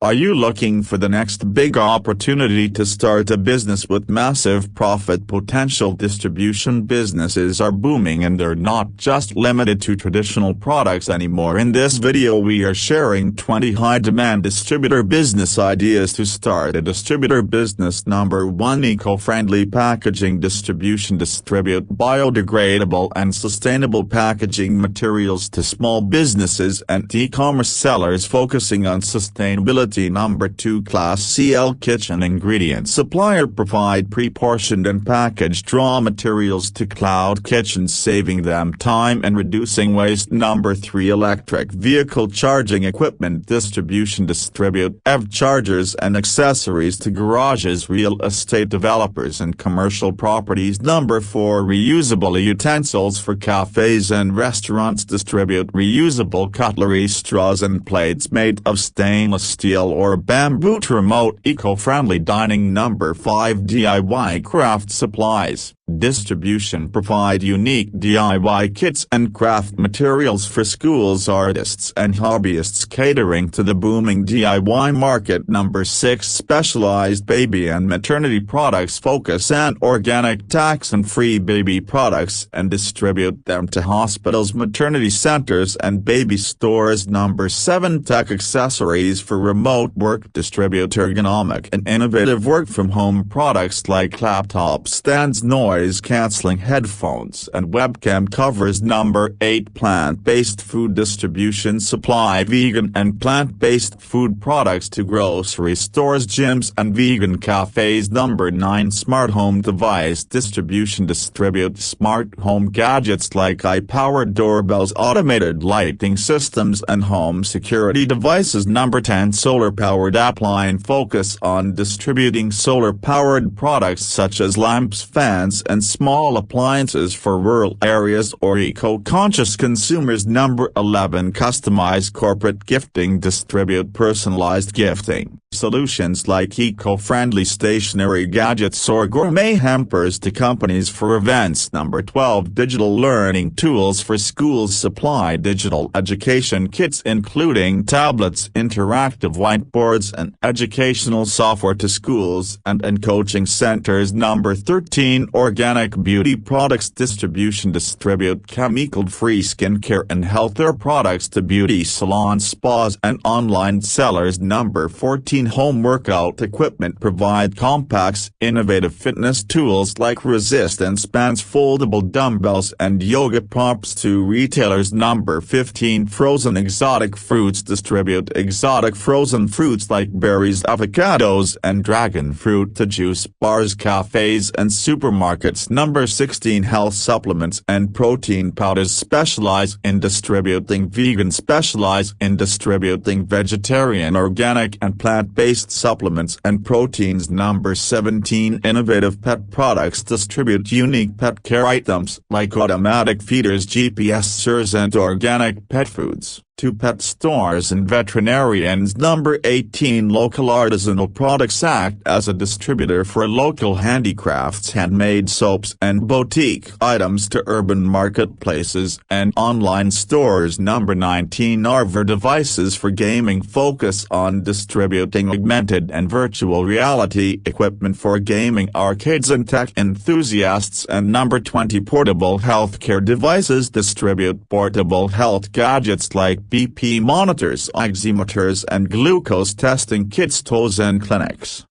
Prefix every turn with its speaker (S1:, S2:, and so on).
S1: Are you looking for the next big opportunity to start a business with massive profit potential? Distribution businesses are booming and they're not just limited to traditional products anymore. In this video we are sharing 20 high-demand distributor business ideas to start a distributor business. Number 1. Eco-friendly packaging distribution. Distribute biodegradable and sustainable packaging materials to small businesses and e-commerce sellers focusing on sustainability. Number 2. Class CL kitchen ingredients. Supplier provide pre-portioned and packaged raw materials to cloud kitchens, saving them time and reducing waste. Number 3. Electric vehicle charging equipment distribution. Distribute EV chargers and accessories to garages, real estate developers and commercial properties. Number 4. Reusable utensils for cafes and restaurants. Distribute reusable cutlery, straws and plates made of stainless steel or bamboo to remote eco-friendly dining. Number 5. DIY craft supplies distribution. Provide unique DIY kits and craft materials for schools, artists and hobbyists, catering to the booming DIY market. Number 6. Specialized baby and maternity products. Focus on organic, tax-free baby products and distribute them to hospitals, maternity centers and baby stores. Number 7. Tech accessories for remote work. Distribute ergonomic and innovative work-from-home products like laptop stands, noise-canceling headphones and webcam covers. Number 8. Plant-based food distribution. Supply vegan and plant-based food products to grocery stores, gyms and vegan cafes. Number 9. Smart home device distribution. Distribute smart home gadgets like eye-powered doorbells, automated lighting systems and home security devices. Number 10. Solar-powered app line. Focus on distributing solar-powered products such as lamps, fans and small appliances for rural areas or eco-conscious consumers. Number 11. Customized corporate gifting. Distribute personalized gifting solutions like eco-friendly stationery gadgets or gourmet hampers to companies for events. Number 12. Digital learning tools for schools. Supply digital education kits including tablets, interactive whiteboards and educational software to schools and coaching centers. Number 13. Organic beauty products distribution. Distribute chemical-free skincare and healthcare products to beauty salons, spas and online sellers. Number 14. Home workout equipment. Provide compacts, innovative fitness tools like resistance bands, foldable dumbbells and yoga props to retailers. Number 15. Frozen exotic fruits. Distribute exotic frozen fruits like berries, avocados and dragon fruit to juice bars, cafes and supermarkets. Number 16. Health supplements and protein powders. Specialize in distributing vegan. Specialize in distributing vegetarian, organic and plant-based supplements and proteins. Number 17. Innovative pet products. Distribute unique pet care items like automatic feeders, GPS sensors and organic pet foods to pet stores and veterinarians. Number 18. Local artisanal products. Act as a distributor for local handicrafts, handmade soaps and boutique items to urban marketplaces and online stores. Number 19. Arvor devices for gaming. Focus on distributing augmented and virtual reality equipment for gaming arcades and tech enthusiasts. And number 20. Portable healthcare devices. Distribute portable health gadgets like BP monitors, oximeters and glucose testing kits to and clinics.